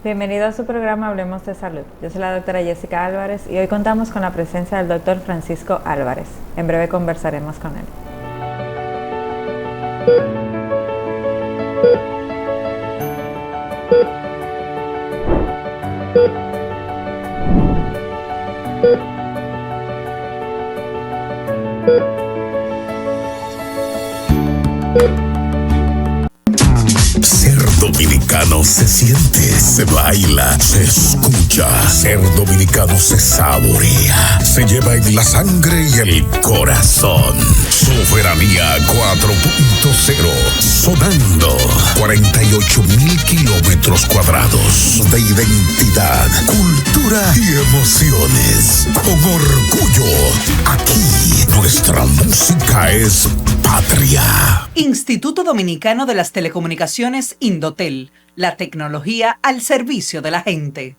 Bienvenido a su programa Hablemos de Salud. Yo soy la doctora Jessica Álvarez y hoy contamos con la presencia del doctor Francisco Álvarez. En breve conversaremos con él. Ser dominicano se siente, se baila, se escucha. Ser dominicano se saborea, se lleva en la sangre y el corazón. Soberanía 4.0, sonando 48,000 kilómetros cuadrados de identidad, cultura y emociones. Con orgullo, aquí nuestra música es patria. Instituto Dominicano de las Telecomunicaciones Indotel, la tecnología al servicio de la gente.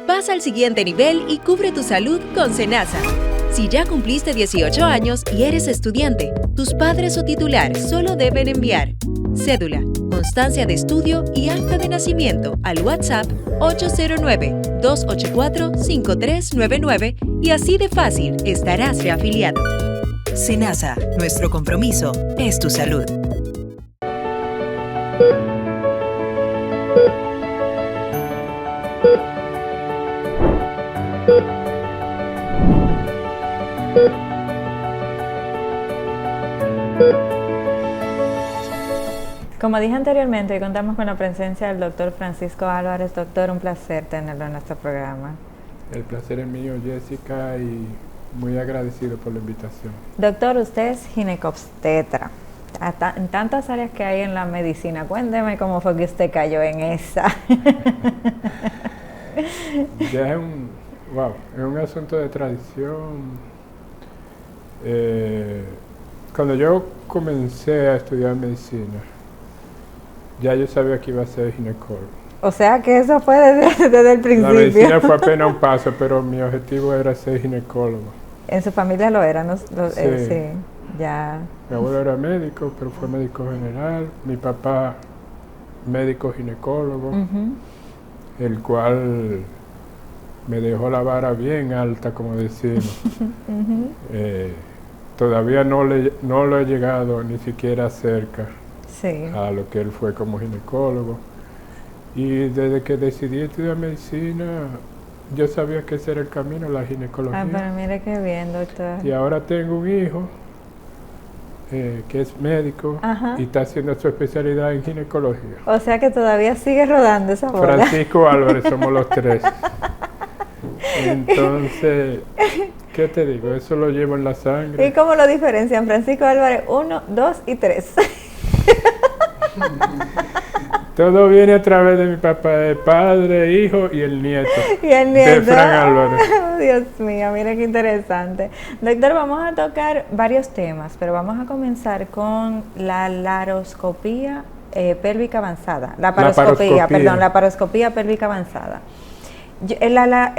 Pasa al siguiente nivel y cubre tu salud con Senasa. Si ya cumpliste 18 años y eres estudiante, tus padres o titular solo deben enviar cédula, constancia de estudio y acta de nacimiento al WhatsApp 809-284-5399 y así de fácil estarás reafiliado. Senasa, nuestro compromiso es tu salud. Como dije anteriormente, hoy contamos con la presencia del doctor Francisco Álvarez. Doctor, un placer tenerlo en nuestro programa. El placer es mío, Jessica, y muy agradecido por la invitación. Doctor, usted es ginecobstetra. En tantas áreas que hay en la medicina, cuénteme cómo fue que usted cayó en esa. Ya es un asunto de tradición. Cuando yo comencé a estudiar medicina, ya yo sabía que iba a ser ginecólogo. O sea que eso fue desde el principio. La medicina fue apenas un paso, pero mi objetivo era ser ginecólogo. En su familia lo era, ¿no? Sí. Sí, ya. Mi abuelo era médico, pero fue médico general. Mi papá, médico ginecólogo, el cual me dejó la vara bien alta, como decimos. Todavía no lo he llegado ni siquiera cerca a lo que él fue como ginecólogo. Y desde que decidí estudiar medicina, yo sabía que ese era el camino, la ginecología. Ah, pero mire qué bien, doctor. Y ahora tengo un hijo que es médico y está haciendo su especialidad en ginecología. O sea que todavía sigue rodando esa bola. Francisco Álvarez, somos los tres. Entonces, ¿qué te digo? Eso lo llevo en la sangre. ¿Y cómo lo diferencian? Francisco Álvarez 1, 2 y 3. Todo viene a través de mi papá, de padre, hijo y el nieto. Y el nieto. De Fran Álvarez. Dios mío, mira qué interesante. Doctor, vamos a tocar varios temas, pero vamos a comenzar con la laparoscopía pélvica avanzada. La paroscopía pélvica avanzada.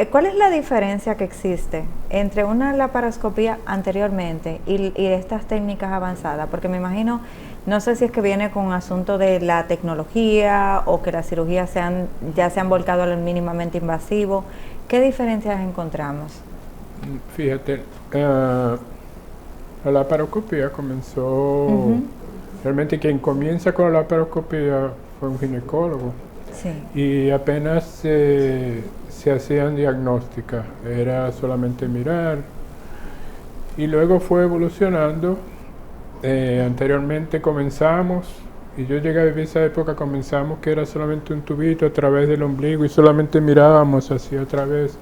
¿Cuál es la diferencia que existe entre una laparoscopía anteriormente y estas técnicas avanzadas? Porque me imagino, no sé si es que viene con un asunto de la tecnología o que las cirugías ya se han volcado al mínimamente invasivo. ¿Qué diferencias encontramos? Fíjate, la laparoscopía comenzó, realmente quien comienza con la laparoscopía fue un ginecólogo. Sí. Y apenas se hacían diagnósticas, era solamente mirar. Y luego fue evolucionando. Anteriormente comenzamos, y yo llegué a vivir esa época, comenzamos que era solamente un tubito a través del ombligo y solamente mirábamos así a través.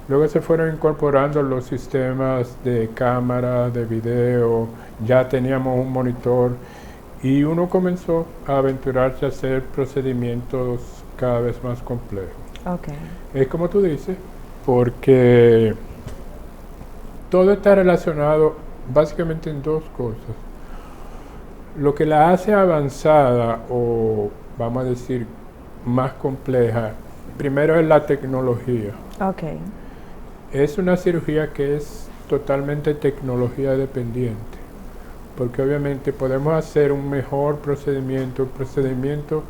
Luego se fueron incorporando los sistemas de cámara, de video, ya teníamos un monitor y uno comenzó a aventurarse a hacer procedimientos cada vez más complejos. Okay. Es como tú dices, porque todo está relacionado básicamente en dos cosas. Lo que la hace avanzada, o vamos a decir más compleja. Primero es la tecnología. Ok. Es una cirugía que es totalmente tecnología dependiente, porque obviamente podemos hacer un mejor procedimiento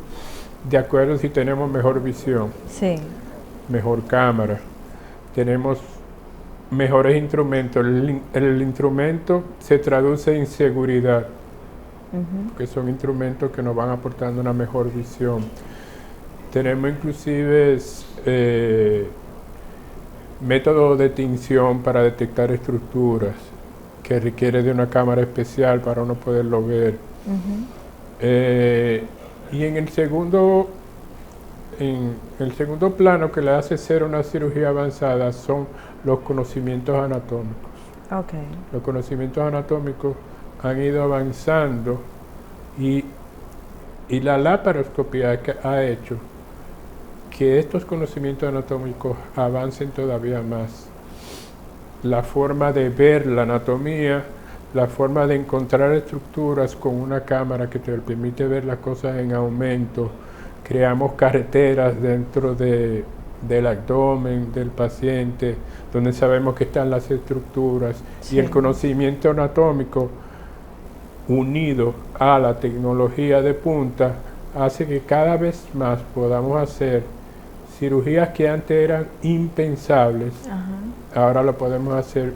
de acuerdo si tenemos mejor visión, Sí. mejor cámara, tenemos mejores instrumentos. El instrumento se traduce en seguridad, que son instrumentos que nos van aportando una mejor visión. Tenemos inclusive métodos de tinción para detectar estructuras, que requiere de una cámara especial para uno poderlo ver. Y en el segundo plano que le hace ser una cirugía avanzada son los conocimientos anatómicos. Okay. Los conocimientos anatómicos han ido avanzando y la laparoscopía ha hecho que estos conocimientos anatómicos avancen todavía más. La forma de ver la anatomía, la forma de encontrar estructuras con una cámara que te permite ver las cosas en aumento. Creamos carreteras dentro del abdomen del paciente, donde sabemos que están las estructuras. Sí. Y el conocimiento anatómico, unido a la tecnología de punta, hace que cada vez más podamos hacer cirugías que antes eran impensables. Ahora lo podemos hacer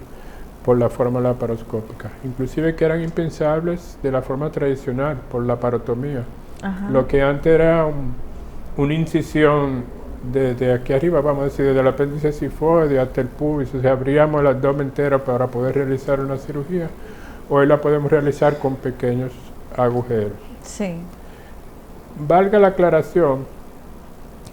por la forma laparoscópica, inclusive que eran impensables de la forma tradicional, por la parotomía. Lo que antes era una incisión de aquí arriba, vamos a decir, desde el apéndice cifoide hasta el pubis, o sea, abríamos el abdomen entero para poder realizar una cirugía. Hoy la podemos realizar con pequeños agujeros. Sí. Valga la aclaración,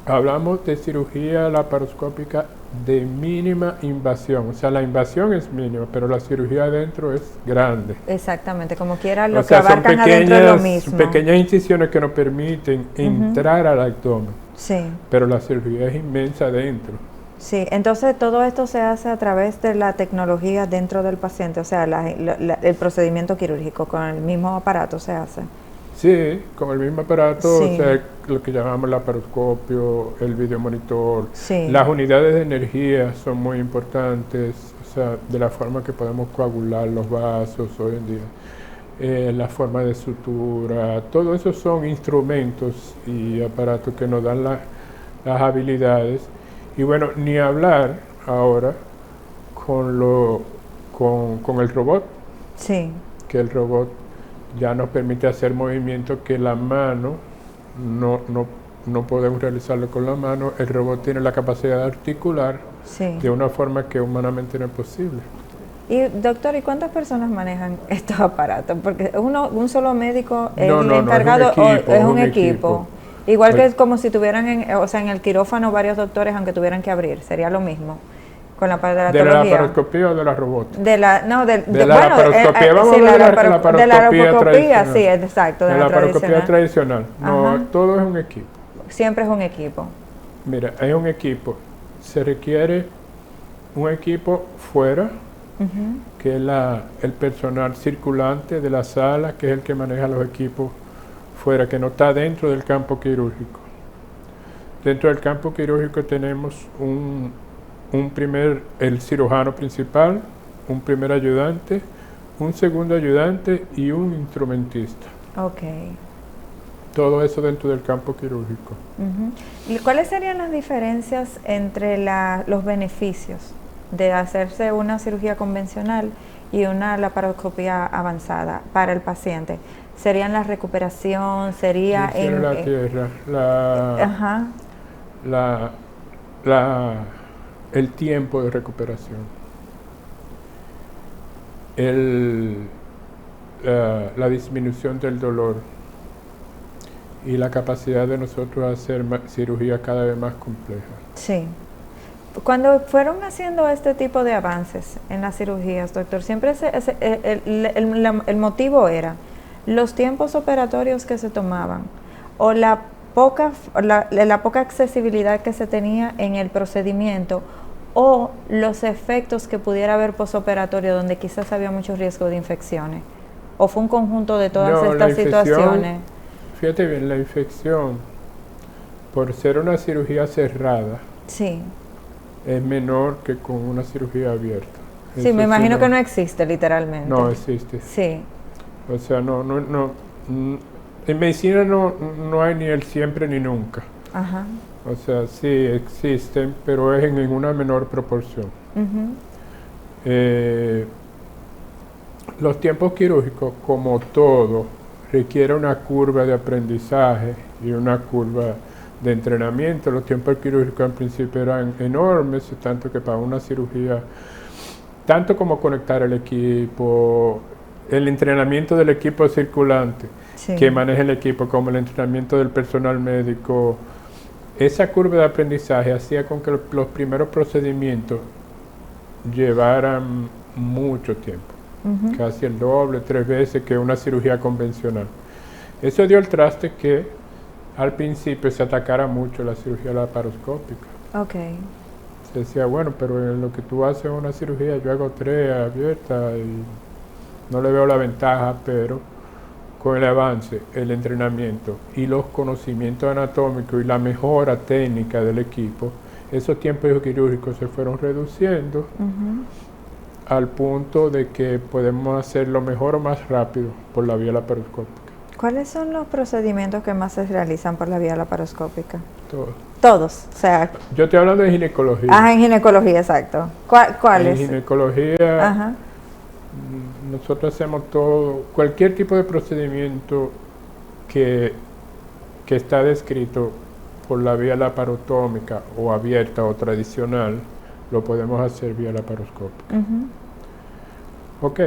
hablamos de cirugía laparoscópica de mínima invasión, o sea, la invasión es mínima, pero la cirugía adentro es grande. Exactamente, como quiera lo que abarcan adentro es lo mismo. Pequeñas incisiones que nos permiten entrar al abdomen, sí. Pero la cirugía es inmensa adentro. Sí, entonces todo esto se hace a través de la tecnología dentro del paciente, o sea, el procedimiento quirúrgico con el mismo aparato se hace. Sí, con el mismo aparato, sí. O sea, lo que llamamos laparoscopio, el videomonitor. Sí. Las unidades de energía son muy importantes, o sea, de la forma que podemos coagular los vasos hoy en día. La forma de sutura, todo eso son instrumentos y aparatos que nos dan las habilidades. Y bueno, ni hablar ahora con el robot. Sí. Que el robot ya nos permite hacer movimientos que la mano no podemos realizarlo con la mano. El robot tiene la capacidad de articular, sí, de una forma que humanamente no es posible. Y doctor, ¿y cuántas personas manejan estos aparatos? Porque un solo médico es el encargado, es un equipo. Igual que como si tuvieran en el quirófano varios doctores, aunque tuvieran que abrir, sería lo mismo. Con la paratología. ¿De la laparoscopía o de la robótica? De la laparoscopía. Vamos sí, a ver la laparoscopía sí, exacto. De la laparoscopía tradicional. No, todo es un equipo. Siempre es un equipo. Mira, es un equipo. Se requiere un equipo fuera, que es el personal circulante de la sala, que es el que maneja los equipos fuera, que no está dentro del campo quirúrgico. Dentro del campo quirúrgico tenemos el cirujano principal, un primer ayudante, un segundo ayudante y un instrumentista. Okay. Todo eso dentro del campo quirúrgico. ¿Y cuáles serían las diferencias entre los beneficios de hacerse una cirugía convencional y una laparoscopía avanzada para el paciente? ¿Serían la recuperación? ¿Sería en la tierra? El tiempo de recuperación, la disminución del dolor y la capacidad de nosotros hacer cirugía cada vez más compleja. Sí. Cuando fueron haciendo este tipo de avances en las cirugías, doctor, siempre el motivo era los tiempos operatorios que se tomaban o la poca accesibilidad que se tenía en el procedimiento o los efectos que pudiera haber posoperatorio donde quizás había mucho riesgo de infecciones, o fue un conjunto de todas estas situaciones. Fíjate bien, la infección por ser una cirugía cerrada, Sí. es menor que con una cirugía abierta. Sí, Eso me imagino no- que no existe literalmente. No existe. Sí. O sea, en medicina no hay ni el siempre ni nunca. Ajá. O sea, sí existen, pero es en una menor proporción. Ujú. Los tiempos quirúrgicos, como todo, requiere una curva de aprendizaje y una curva de entrenamiento. Los tiempos quirúrgicos en principio eran enormes, tanto que para una cirugía, tanto como conectar el equipo, el entrenamiento del equipo circulante, Sí. que maneja el equipo, como el entrenamiento del personal médico, esa curva de aprendizaje hacía con que los primeros procedimientos llevaran mucho tiempo, Ujú. casi el doble, 3 veces que una cirugía convencional. Eso dio el traste que al principio se atacara mucho la cirugía laparoscópica. Ok. Se decía, bueno, pero en lo que tú haces una cirugía, yo hago 3 abiertas y no le veo la ventaja, pero con el avance, el entrenamiento y los conocimientos anatómicos y la mejora técnica del equipo, esos tiempos quirúrgicos se fueron reduciendo Ujú. al punto de que podemos hacerlo mejor o más rápido por la vía laparoscópica. ¿Cuáles son los procedimientos que más se realizan por la vía laparoscópica? Todo. Todos, o sea, Yo estoy hablando de ginecología. en ginecología, exacto. En ¿Cuáles? ginecología, Ajá. nosotros hacemos todo, cualquier tipo de procedimiento que está descrito por la vía laparotómica o abierta o tradicional, lo podemos hacer vía laparoscópica. Ujú. Ok,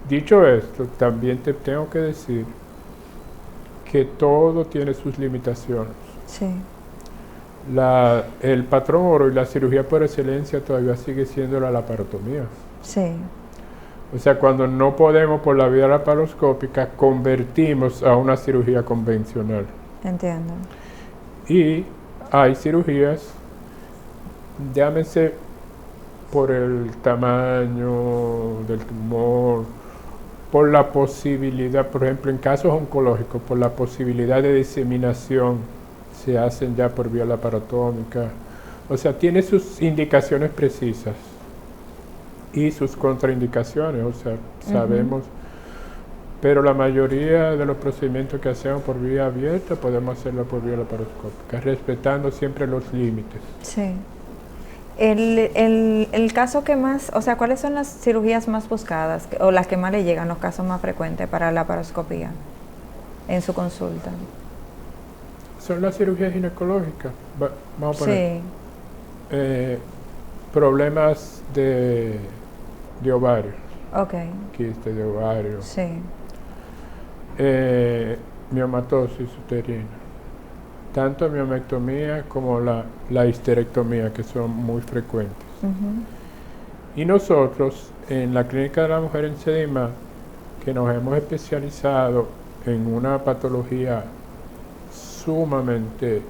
dicho esto, también te tengo que decir que todo tiene sus limitaciones. Sí. El patrón oro y la cirugía por excelencia todavía sigue siendo la laparotomía. Sí. O sea, cuando no podemos por la vía laparoscópica, convertimos a una cirugía convencional. Entiendo. Y hay cirugías, llámese por el tamaño del tumor, por la posibilidad, por ejemplo, en casos oncológicos, por la posibilidad de diseminación, se hacen ya por vía laparotómica. O sea, tiene sus indicaciones precisas y sus contraindicaciones, o sea, sabemos, pero la mayoría de los procedimientos que hacemos por vía abierta podemos hacerlo por vía laparoscópica, respetando siempre los límites. Sí. El caso que más, o sea, ¿cuáles son las cirugías más buscadas o las que más le llegan, los casos más frecuentes para la laparoscopía en su consulta? Son las cirugías ginecológicas. Vamos a poner Sí. Problemas de ovario, Ok. quiste de ovario, Sí. miomatosis uterina, tanto miomectomía como la histerectomía, que son muy frecuentes. Ujú. Y nosotros, en la Clínica de la Mujer en Sedima, que nos hemos especializado en una patología sumamente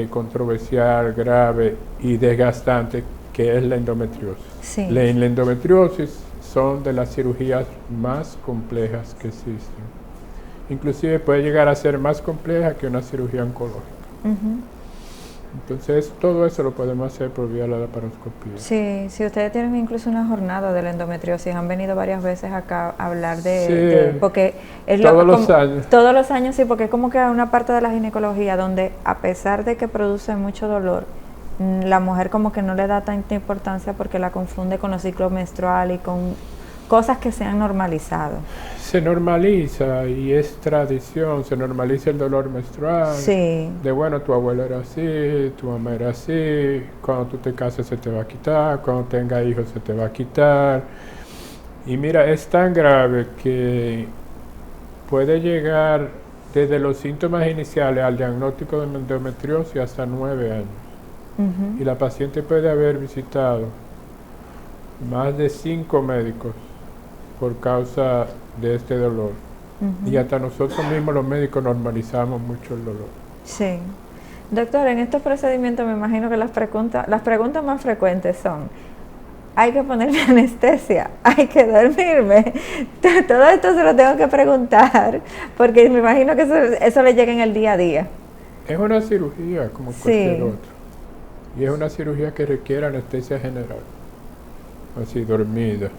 controversial, grave y desgastante, que es la endometriosis. Sí. La endometriosis son de las cirugías más complejas que existen. Inclusive puede llegar a ser más compleja que una cirugía oncológica. Ujú. Entonces, todo eso lo podemos hacer por vía de la laparoscopía. Sí, si ustedes tienen incluso una jornada de la endometriosis, han venido varias veces acá a hablar Sí, porque es todos los años. Todos los años, sí, porque es como que hay una parte de la ginecología donde, a pesar de que produce mucho dolor, la mujer como que no le da tanta importancia porque la confunde con los ciclos menstruales y con cosas que se han normalizado. Se normaliza y es tradición, se normaliza el dolor menstrual. Sí. De bueno, tu abuela era así, tu mamá era así, cuando tú te cases se te va a quitar, cuando tengas hijos se te va a quitar. Y mira, es tan grave que puede llegar desde los síntomas iniciales al diagnóstico de endometriosis hasta 9 años. Ujú. Y la paciente puede haber visitado más de 5 médicos por causa de este dolor. Ujú. Y hasta nosotros mismos los médicos normalizamos mucho el dolor. Sí. Doctor, en estos procedimientos me imagino que las preguntas más frecuentes son: hay que ponerme anestesia, hay que dormirme. Todo esto se lo tengo que preguntar porque me imagino que eso le llega en el día a día. Es una cirugía como cualquier otra. Y es una cirugía que requiere anestesia general. Así, dormida.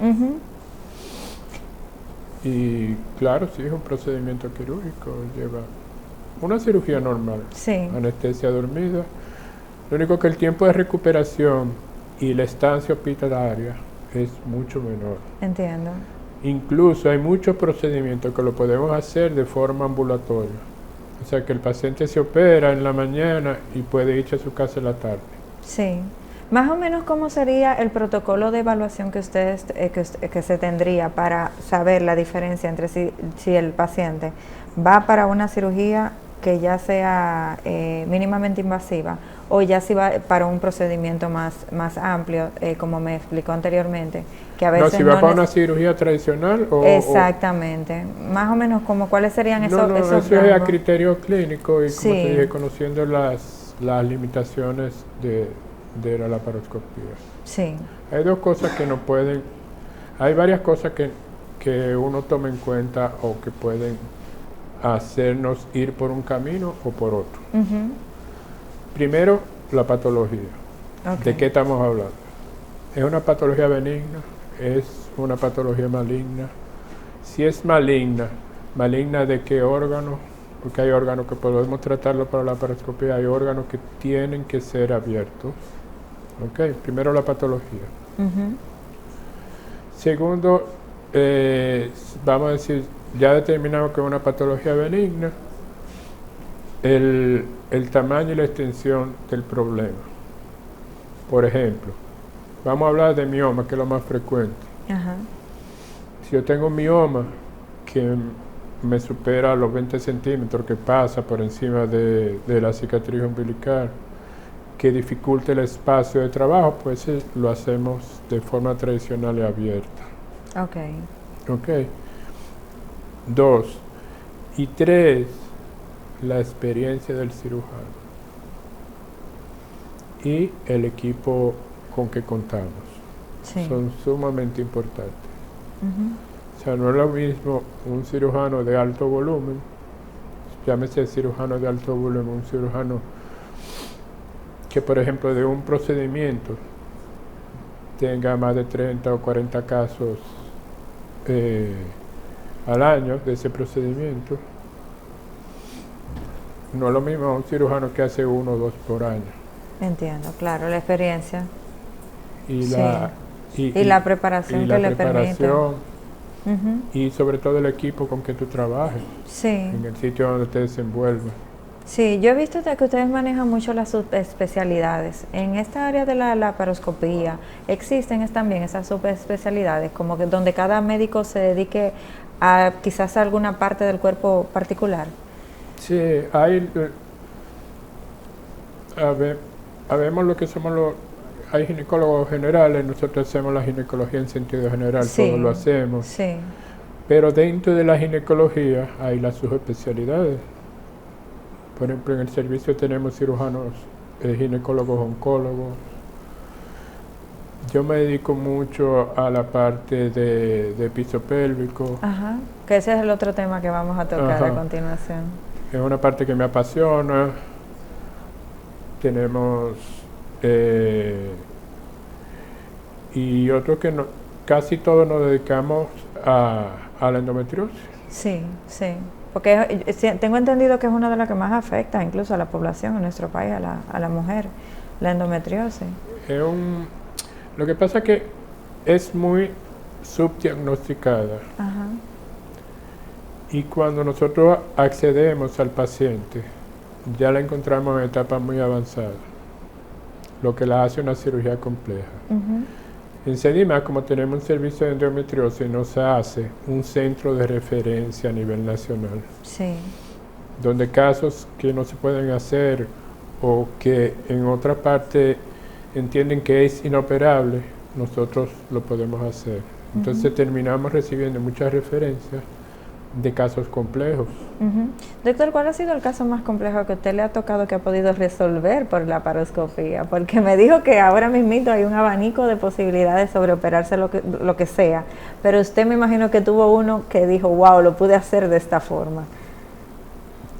Y claro, sí, es un procedimiento quirúrgico. Lleva una cirugía normal. Anestesia dormida. Lo único que el tiempo de recuperación y la estancia hospitalaria es mucho menor. Entiendo. Incluso hay muchos procedimientos que lo podemos hacer de forma ambulatoria. O sea, que el paciente se opera en la mañana y puede irse a su casa en la tarde. Sí. Más o menos, ¿cómo sería el protocolo de evaluación que ustedes que se tendría para saber la diferencia entre si el paciente va para una cirugía que ya sea mínimamente invasiva o ya si va para un procedimiento más amplio, como me explicó anteriormente, que a veces si va para una cirugía tradicional o... Exactamente. Más o menos, como ¿cuáles serían esos eso es a criterio clínico y como te dije, conociendo las limitaciones de la laparoscopía. Sí. Hay dos cosas que no pueden... Hay varias cosas que uno toma en cuenta o que pueden hacernos ir por un camino o por otro. Primero, la patología. ¿De qué estamos hablando? ¿Es una patología benigna? ¿Es una patología maligna? Si es maligna, ¿maligna de qué órgano? Porque hay órganos que podemos tratarlo para la laparoscopía, hay órganos que tienen que ser abiertos. Primero la patología. Segundo, vamos a decir, ya determinamos que es una patología benigna, el tamaño y la extensión del problema. Por ejemplo, vamos a hablar de mioma, que es lo más frecuente. Si yo tengo un mioma que me supera los 20 centímetros, que pasa por encima de la cicatriz umbilical, que dificulte el espacio de trabajo, pues lo hacemos de forma tradicional y abierta. Ok. 2. Y 3, la experiencia del cirujano y el equipo con que contamos. Son sumamente importantes. O sea, no es lo mismo un cirujano de alto volumen, llámese cirujano de alto volumen, un cirujano que, por ejemplo, de un procedimiento tenga más de 30 o 40 casos al año de ese procedimiento. No es lo mismo un cirujano que hace 1 o 2 por año. Entiendo, claro, la experiencia. Y la preparación que le permite. Y sobre todo el equipo con que tú trabajes. En el sitio donde te desenvuelves. Sí, yo he visto que ustedes manejan mucho las subespecialidades. En esta área de la laparoscopía, ¿existen también esas subespecialidades, como que donde cada médico se dedique a quizás a alguna parte del cuerpo particular? Sí, habemos lo que somos hay ginecólogos generales, nosotros hacemos la ginecología en sentido general, todos lo hacemos. Pero dentro de la ginecología hay las subespecialidades. Por ejemplo, en el servicio tenemos cirujanos, ginecólogos, oncólogos. Yo me dedico mucho a la parte de piso pélvico. Que ese es el otro tema que vamos a tocar a continuación. Es una parte que me apasiona. Tenemos y otro que casi todos nos dedicamos a la endometriosis. Sí, porque tengo entendido que es una de las que más afecta incluso a la población en nuestro país, a la mujer, la endometriosis. Lo que pasa es que es muy subdiagnosticada. Y cuando nosotros accedemos al paciente, ya la encontramos en etapa muy avanzada, lo que la hace una cirugía compleja. En CEDIMA, como tenemos un servicio de endometriosis, no se hace un centro de referencia a nivel nacional, donde casos que no se pueden hacer o que en otra parte entienden que es inoperable, nosotros lo podemos hacer. Entonces terminamos recibiendo muchas referencias de casos complejos. Doctor, ¿cuál ha sido el caso más complejo que usted le ha tocado que ha podido resolver por la laparoscopía? Porque me dijo que ahora mismito hay un abanico de posibilidades sobre operarse lo que sea, pero usted me imagino que tuvo uno que dijo, wow, lo pude hacer de esta forma.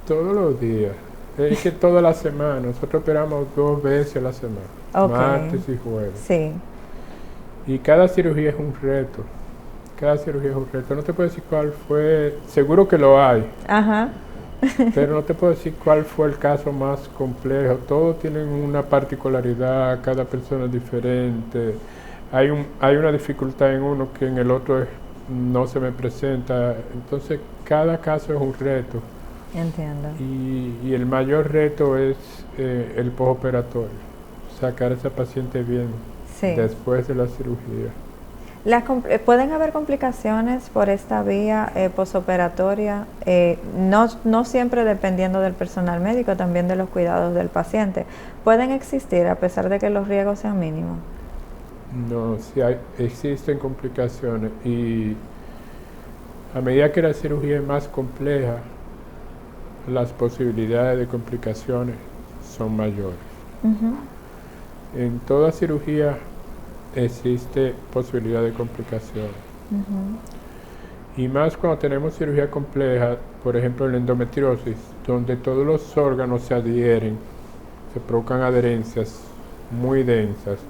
Todos los días. Es que toda la semana, nosotros operamos 2 veces a la semana, martes y jueves. Sí. Y cada cirugía es un reto. Cada cirugía es un reto. No te puedo decir cuál fue, seguro que lo hay. Ajá. Pero no te puedo decir cuál fue el caso más complejo. Todos tienen una particularidad, cada persona es diferente. Hay una dificultad en uno que en el otro no se me presenta. Entonces, cada caso es un reto. Entiendo. Y el mayor reto es el postoperatorio. Sacar a esa paciente bien después de la cirugía. ¿Pueden haber complicaciones por esta vía postoperatoria? No siempre dependiendo del personal médico, también de los cuidados del paciente. ¿Pueden existir a pesar de que los riesgos sean mínimos? No, sí existen complicaciones y a medida que la cirugía es más compleja, las posibilidades de complicaciones son mayores. Uh-huh. En toda cirugía existe posibilidad de complicaciones. Uh-huh. Y más cuando tenemos cirugía compleja, por ejemplo la endometriosis, donde todos los órganos se adhieren, se provocan adherencias muy densas.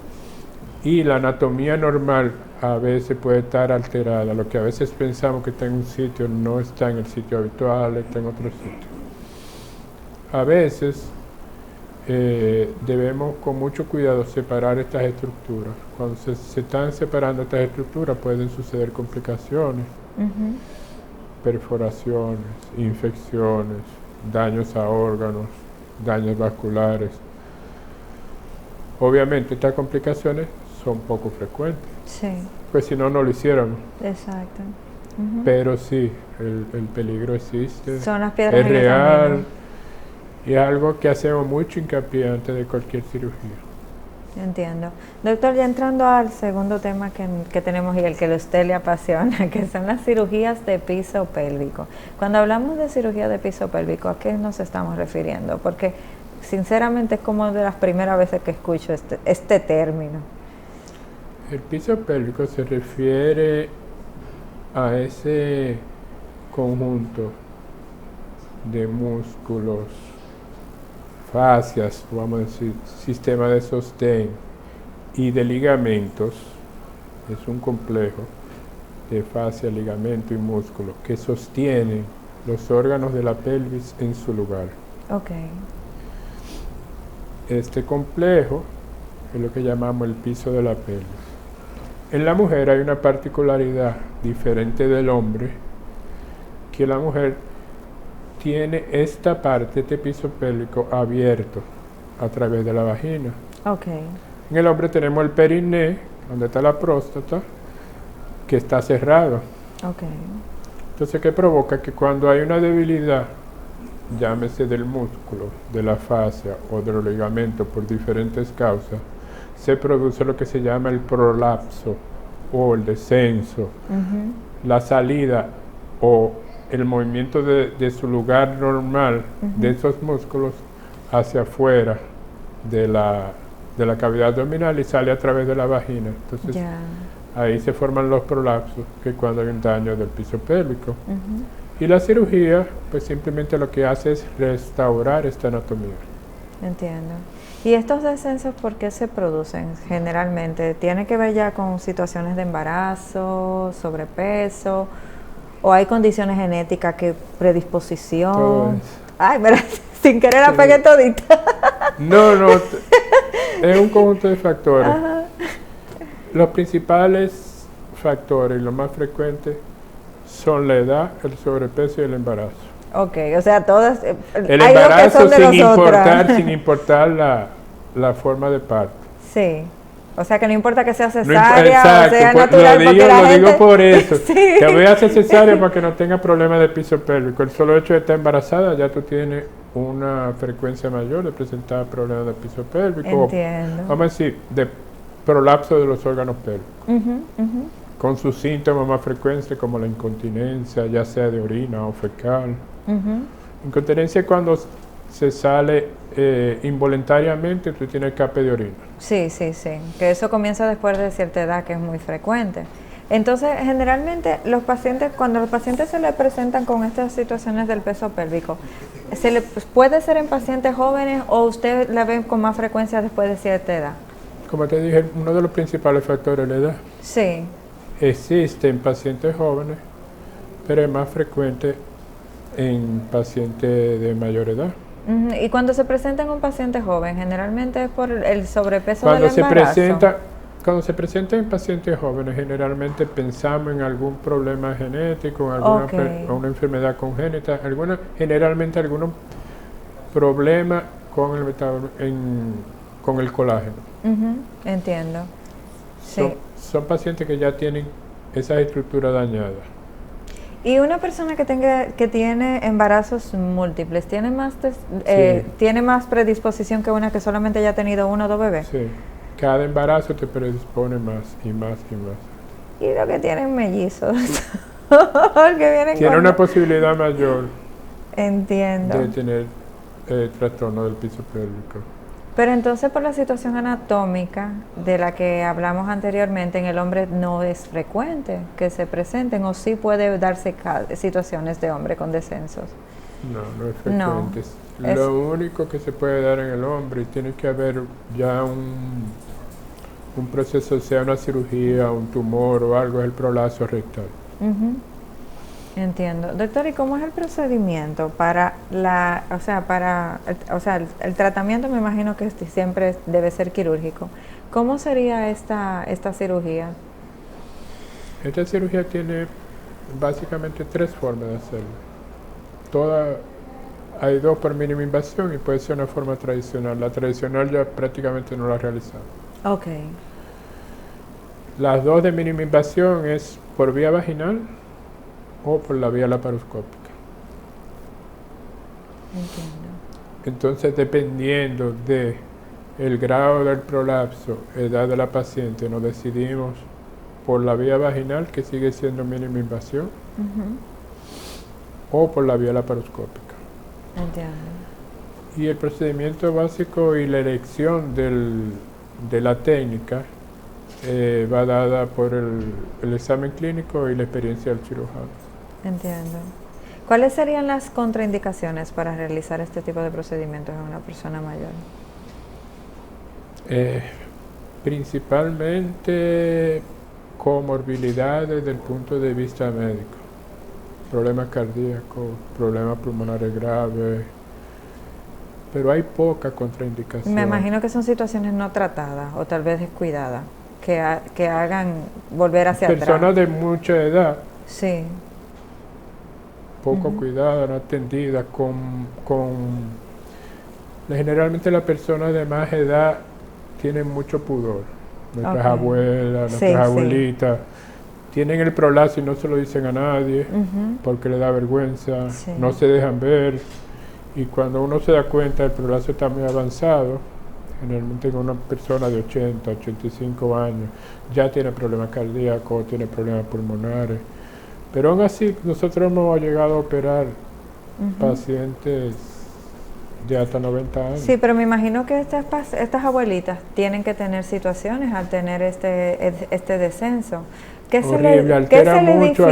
Y la anatomía normal a veces puede estar alterada. Lo que a veces pensamos que está en un sitio no está en el sitio habitual, está en otro sitio. A veces debemos con mucho cuidado separar estas estructuras. Cuando se están separando estas estructuras pueden suceder complicaciones, Uh-huh. perforaciones, infecciones, daños a órganos, daños vasculares. Obviamente estas complicaciones son poco frecuentes, Sí, pues si no, no lo hiciéramos. exacto. Uh-huh. Pero sí, el peligro existe, Son las piedras es en el real camino. y es algo que hacemos mucho hincapié antes de cualquier cirugía. Entiendo. Doctor, ya entrando al segundo tema que tenemos y el que a usted le apasiona, que son las cirugías de piso pélvico. Cuando hablamos de cirugía de piso pélvico, ¿a qué nos estamos refiriendo? Porque sinceramente es como de las primeras veces que escucho este término. El piso pélvico se refiere a ese conjunto de músculos, fascias, vamos a decir, sistema de sostén y de ligamentos. Es un complejo de fascia, ligamento y músculo que sostienen los órganos de la pelvis en su lugar. Ok. Este complejo es lo que llamamos el piso de la pelvis. En la mujer hay una particularidad diferente del hombre, que la mujer tiene esta parte, este piso pélvico abierto a través de la vagina. Ok. En el hombre tenemos el periné, donde está la próstata, que está cerrado. Ok. Entonces, ¿qué provoca? Que cuando hay una debilidad, llámese del músculo, de la fascia o de los ligamentos por diferentes causas, se produce lo que se llama el prolapso o el descenso, Uh-huh. la salida o el movimiento de su lugar normal Uh-huh. de esos músculos hacia afuera de la cavidad abdominal y sale a través de la vagina. Entonces, Ya. ahí se forman los prolapsos, que es cuando hay un daño del piso pélvico. Uh-huh. Y la cirugía, pues simplemente lo que hace es restaurar esta anatomía. Entiendo. ¿Y estos descensos por qué se producen generalmente? ¿Tiene que ver ya con situaciones de embarazo, sobrepeso, o hay condiciones genéticas que predisposición? Todo eso. Ay, mira, sin querer la Sí. pegué todita. No, es un conjunto de factores. Ajá. Los principales factores, y los más frecuentes, son la edad, el sobrepeso y el embarazo. Ok, o sea, todas... El hay lo que embarazo son de sin importar la forma de parto. Sí. O sea, que no importa que sea No cesárea exacto, o sea pues, natural, porque la lo gente... digo por eso. Sí. Te voy a hacer cesárea para que no tenga problemas de piso pélvico. El solo hecho de estar embarazada ya tú tienes una frecuencia mayor de presentar problemas de piso pélvico. Entiendo. Vamos a decir, de prolapso de los órganos pélvicos. Ujú, ujú. Con sus síntomas más frecuentes como la incontinencia, ya sea de orina o fecal. Ujú. Incontinencia es cuando se sale involuntariamente, tú tienes escape de orina. Sí, sí, sí. Que eso comienza después de cierta edad, que es muy frecuente. Entonces, generalmente, los pacientes, cuando los pacientes se les presentan con estas situaciones del peso pélvico, ¿Puede ser en pacientes jóvenes o usted la ve con más frecuencia después de cierta edad? Como te dije, uno de los principales factores es la edad. Sí. Existe en pacientes jóvenes, pero es más frecuente en pacientes de mayor edad. Y cuando se presenta en un paciente joven, generalmente es por el sobrepeso del embarazo. Cuando se presenta en pacientes jóvenes, generalmente pensamos en algún problema genético, en una enfermedad congénita, generalmente algunos problemas con con el colágeno. Entiendo. Sí. Son pacientes que ya tienen esa estructura dañada. Y una persona que tiene embarazos múltiples, ¿tiene más predisposición que una que solamente haya tenido 1 o 2 bebés? Sí. Cada embarazo te predispone más y más y más. Y lo que tienen mellizos. Que vienen Tiene una posibilidad mayor. Entiendo. De tener trastorno del piso pélvico. Pero entonces por la situación anatómica de la que hablamos anteriormente, en el hombre no es frecuente que se presenten, o sí puede darse situaciones de hombre con descensos. No es frecuente. No, lo único que se puede dar en el hombre, tiene que haber ya un proceso, sea una cirugía, un tumor o algo, es el prolapso rectal. Entiendo. Doctor, ¿y cómo es el procedimiento para el tratamiento? Me imagino que siempre debe ser quirúrgico. ¿Cómo sería esta cirugía? Esta cirugía tiene básicamente 3 formas de hacerlo. Hay 2 por mínima invasión y puede ser una forma tradicional. La tradicional ya prácticamente no la realizamos. Ok. Las 2 de mínima invasión es por vía vaginal o por la vía laparoscópica. Entiendo. Entonces, dependiendo de el grado del prolapso, edad de la paciente, nos decidimos por la vía vaginal, que sigue siendo mínima invasión, o por la vía laparoscópica. Entiendo. Y el procedimiento básico y la elección de la técnica va dada por el examen clínico y la experiencia del cirujano. Entiendo. ¿Cuáles serían las contraindicaciones para realizar este tipo de procedimientos en una persona mayor? Principalmente comorbilidades desde el punto de vista médico. Problemas cardíacos, problemas pulmonares graves, pero hay poca contraindicación. Me imagino que son situaciones no tratadas o tal vez descuidadas, que hagan volver hacia atrás. Personas de mucha edad, sí, poco cuidada, no atendida, generalmente las personas de más edad tienen mucho pudor. Nuestras abuelas, nuestras abuelitas, tienen el prolapso y no se lo dicen a nadie porque le da vergüenza, no se dejan ver, y cuando uno se da cuenta el prolapso está muy avanzado, generalmente en una persona de 80, 85 años, ya tiene problemas cardíacos, tiene problemas pulmonares, pero aún así nosotros hemos llegado a operar pacientes de hasta 90 años. Sí, pero me imagino que estas abuelitas tienen que tener situaciones al tener este descenso. Horrible, altera mucho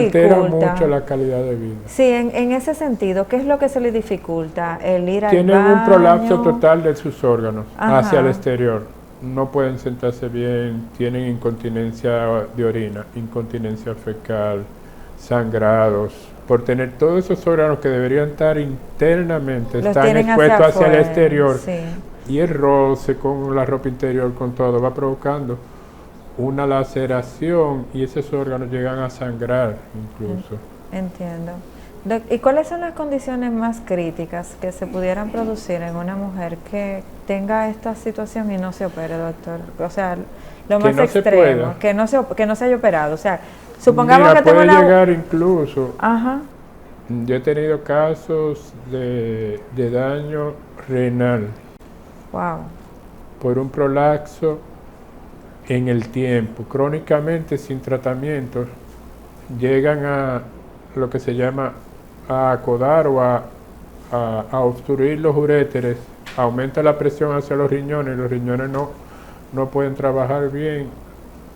la calidad de vida. Sí, en ese sentido, ¿qué es lo que se le dificulta? El ir al baño. Tienen un prolapso total de sus órganos hacia el exterior. No pueden sentarse bien, tienen incontinencia de orina, incontinencia fecal, sangrados. Por tener todos esos órganos que deberían estar internamente, están expuestos hacia el exterior. Y el roce con la ropa interior, con todo, va provocando una laceración y esos órganos llegan a sangrar incluso. Entiendo. ¿Y cuáles son las condiciones más críticas que se pudieran producir en una mujer que tenga esta situación y no se opere, doctor? O sea, lo más extremo, que no se haya operado. O sea, supongamos que puede llegar incluso. Yo he tenido casos de daño renal. Wow. Por un prolapso en el tiempo, crónicamente sin tratamiento, llegan a lo que se llama a acodar o a obstruir los uréteres, aumenta la presión hacia los riñones no pueden trabajar bien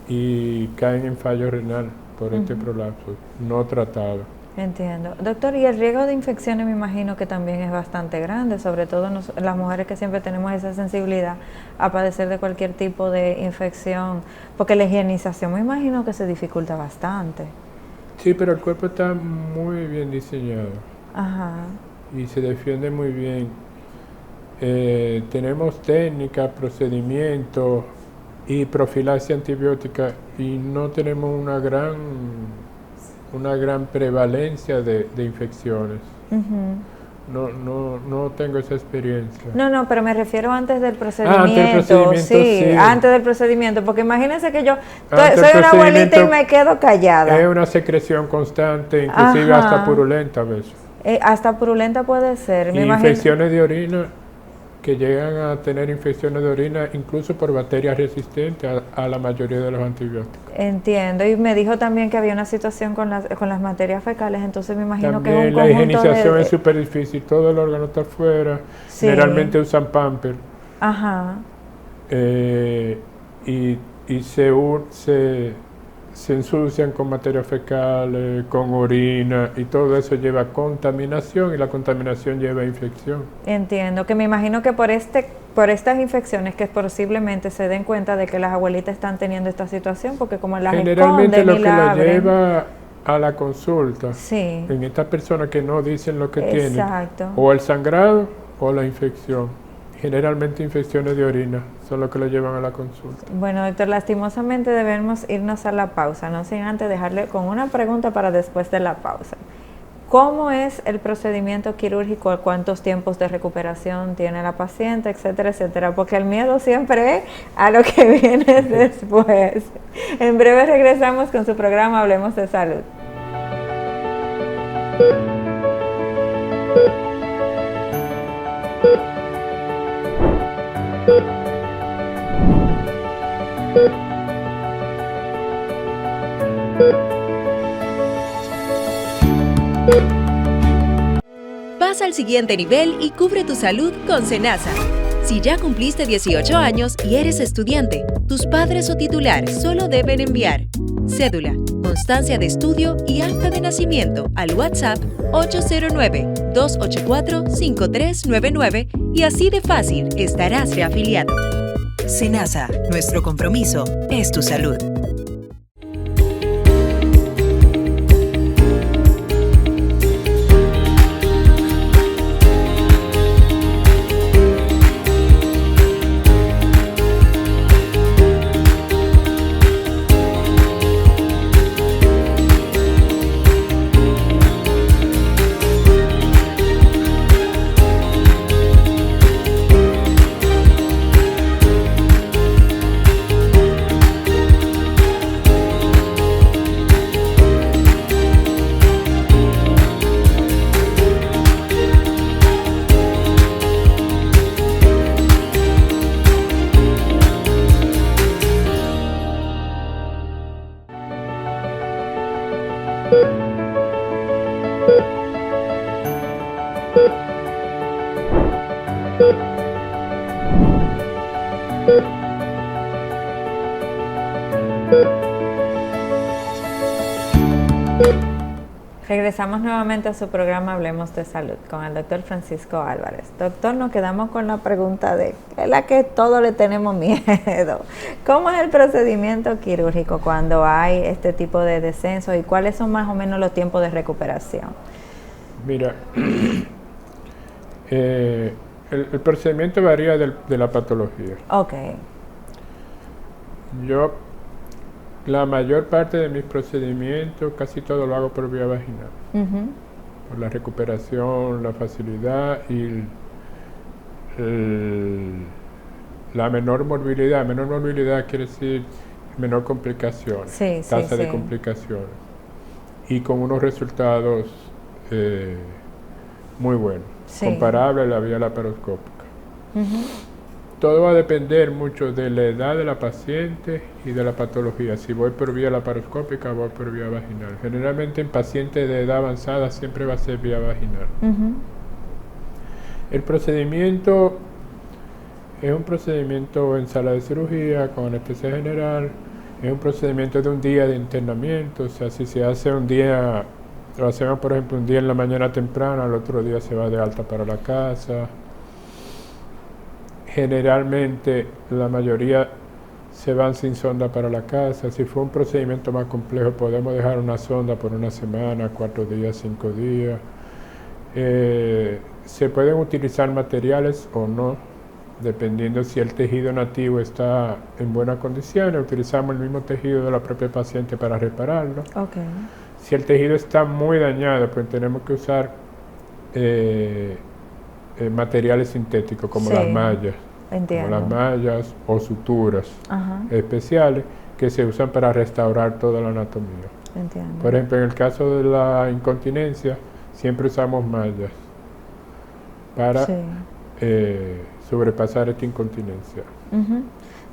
y caen en fallo renal por este prolapso no tratado. Entiendo. Doctor, y el riesgo de infecciones me imagino que también es bastante grande, sobre todo las mujeres que siempre tenemos esa sensibilidad a padecer de cualquier tipo de infección, porque la higienización me imagino que se dificulta bastante. Sí, pero el cuerpo está muy bien diseñado. Ajá. Y se defiende muy bien. Tenemos técnicas, procedimientos y profilaxis antibiótica y no tenemos una gran prevalencia de infecciones. No tengo esa experiencia. No, pero me refiero antes del procedimiento. Antes del procedimiento, sí. Antes del procedimiento, porque imagínense que yo soy una abuelita y me quedo callada. Es una secreción constante, inclusive hasta purulenta a veces. Hasta purulenta puede ser. Infecciones de orina, que llegan a tener infecciones de orina incluso por bacterias resistentes a la mayoría de los antibióticos. Entiendo, y me dijo también que había una situación con las materias fecales, entonces me imagino también que es un la conjunto higienización es súper difícil, todo el órgano está afuera, sí. Generalmente usan pamper. Ajá. Y se ensucian con materias fecales, con orina, y todo eso lleva contaminación, y la contaminación lleva infección. Entiendo, que me imagino que por estas infecciones que posiblemente se den cuenta de que las abuelitas están teniendo esta situación, porque como las generalmente esconden lo y que la lo abren, lleva a la consulta, sí. En estas personas que no dicen lo que Exacto. tienen, o el sangrado o la infección. Generalmente infecciones de orina son lo que lo llevan a la consulta. Bueno, doctor, lastimosamente debemos irnos a la pausa, no sin antes dejarle con una pregunta para después de la pausa. ¿Cómo es el procedimiento quirúrgico? ¿Cuántos tiempos de recuperación tiene la paciente? Etcétera, etcétera. Porque el miedo siempre es a lo que viene después. En breve regresamos con su programa Hablemos de Salud. Pasa al siguiente nivel y cubre tu salud con Senasa. Si ya cumpliste 18 años y eres estudiante, tus padres o titular solo deben enviar cédula, constancia de estudio y acta de nacimiento al WhatsApp 809-284-5399 y así de fácil estarás reafiliado. Senasa, nuestro compromiso es tu salud. Regresamos nuevamente a su programa Hablemos de Salud con el doctor Francisco Álvarez. Doctor, nos quedamos con la pregunta de la que todos le tenemos miedo. ¿Cómo es el procedimiento quirúrgico cuando hay este tipo de descenso y cuáles son más o menos los tiempos de recuperación? Mira, el procedimiento varía de la patología. Ok. La mayor parte de mis procedimientos, casi todo lo hago por vía vaginal. Por la recuperación, la facilidad y la menor morbilidad. Menor morbilidad quiere decir menor complicaciones, tasa de complicaciones. Y con unos resultados muy buenos, comparables a la vía laparoscópica. Todo va a depender mucho de la edad de la paciente y de la patología. Si voy por vía laparoscópica, voy por vía vaginal. Generalmente en pacientes de edad avanzada siempre va a ser vía vaginal. El procedimiento es un procedimiento en sala de cirugía con anestesia general. Es un procedimiento de un día de internamiento. O sea, si se hace un día Lo hacemos, por ejemplo, un día en la mañana temprano, al otro día se va de alta para la casa. Generalmente la mayoría se van sin sonda para la casa. Si fue un procedimiento más complejo, podemos dejar una sonda por una semana, 4 días, 5 días. Se pueden utilizar materiales o no, dependiendo si el tejido nativo está en buenas condiciones. Utilizamos el mismo tejido de la propia paciente para repararlo. Okay. Si el tejido está muy dañado, pues tenemos que usar materiales sintéticos como las mallas. Entiendo. Como las mallas o suturas especiales que se usan para restaurar toda la anatomía. Entiendo. Por ejemplo, en el caso de la incontinencia, siempre usamos mallas para sobrepasar esta incontinencia.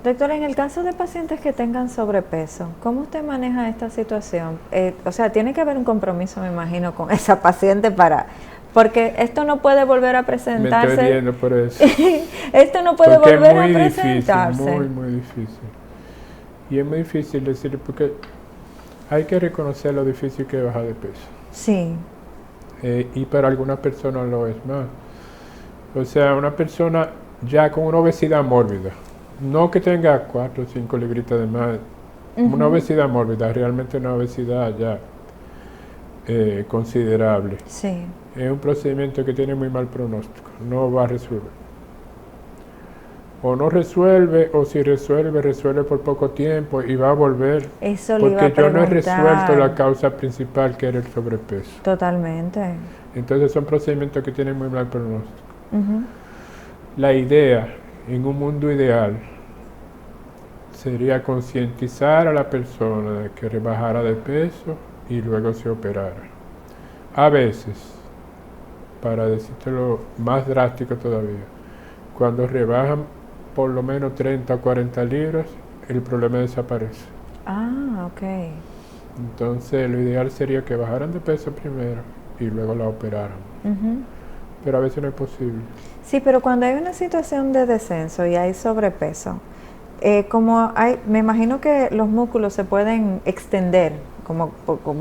Doctor, en el caso de pacientes que tengan sobrepeso, ¿cómo usted maneja esta situación? O sea, tiene que haber un compromiso, me imagino, con esa paciente porque esto no puede volver a presentarse. Me estoy riendo por eso. Esto no puede porque volver es muy a presentarse. Difícil, muy difícil. Y es muy difícil decirlo porque hay que reconocer lo difícil que es bajar de peso. Sí. Y para algunas personas lo es más. O sea, una persona ya con una obesidad mórbida, no que tenga 4 o 5 libritas de más, una obesidad mórbida, realmente una obesidad ya considerable. Sí. Es un procedimiento que tiene muy mal pronóstico, no va a resolver. O no resuelve, o si resuelve por poco tiempo y va a volver. Eso le iba a porque yo no he preguntar. resuelto la causa principal, que era el sobrepeso. Totalmente. Entonces son procedimientos que tienen muy mal pronóstico. La idea, en un mundo ideal, sería concientizar a la persona de que rebajara de peso y luego se operara. A veces, para decírtelo más drástico todavía, cuando rebajan por lo menos 30 o 40 libras, el problema desaparece. Ah, ok. Entonces lo ideal sería que bajaran de peso primero y luego la operaran. Pero a veces no es posible. Sí, pero cuando hay una situación de descenso y hay sobrepeso, me imagino que los músculos se pueden extender, como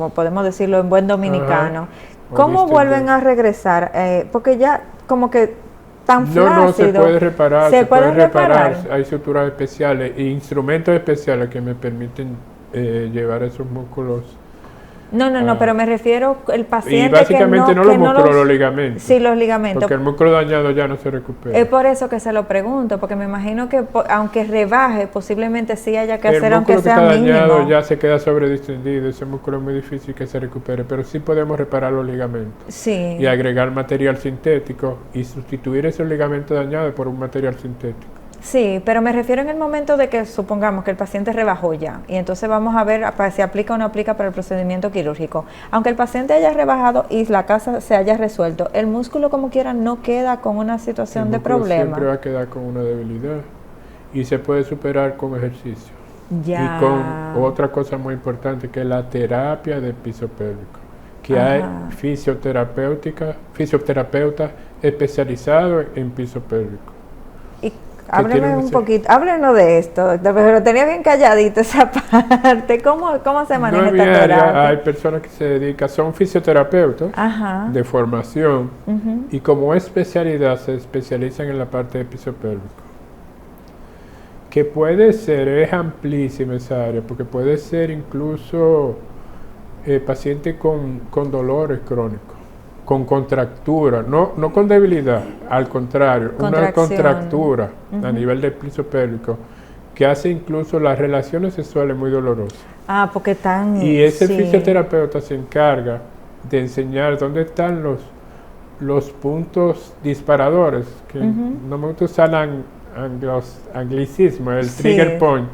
podemos decirlo en buen dominicano. ¿Cómo vuelven a regresar? Porque ya como que tan flácido. No, se puede reparar. ¿Se puede reparar? Hay suturas especiales e instrumentos especiales que me permiten llevar esos músculos. No, pero me refiero al paciente. Y básicamente no los músculos, los ligamentos. Sí, los ligamentos. Porque el músculo dañado ya no se recupera. Es por eso que se lo pregunto, porque me imagino que aunque rebaje, posiblemente sí haya que hacer, aunque sea mínimo. El músculo que está dañado ya se queda sobredistendido, ese músculo es muy difícil que se recupere, pero sí podemos reparar los ligamentos. Sí. Y agregar material sintético y sustituir esos ligamentos dañados por un material sintético. Sí, pero me refiero en el momento de que supongamos que el paciente rebajó ya y entonces vamos a ver si aplica o no aplica para el procedimiento quirúrgico. Aunque el paciente haya rebajado y la causa se haya resuelto, el músculo como quiera no queda con una situación de problema. Siempre va a quedar con una debilidad y se puede superar con ejercicio. Ya. Y con otra cosa muy importante que es la terapia del piso pélvico. Que hay fisioterapeutas especializados en piso pélvico. Hábleme un poquito, háblenos de esto, doctor, pero tenía bien calladito esa parte. ¿Cómo se maneja esta terapia? Hay personas que se dedican, son fisioterapeutas de formación y como especialidad se especializan en la parte de piso pélvico. Que puede ser, es amplísima esa área, porque puede ser incluso paciente con dolores crónicos, con contractura, no con debilidad, al contrario, una contractura a nivel del piso pélvico que hace incluso las relaciones sexuales muy dolorosas. Porque están... Y ese fisioterapeuta se encarga de enseñar dónde están los puntos disparadores, que no me gusta usar anglicismo, el trigger point,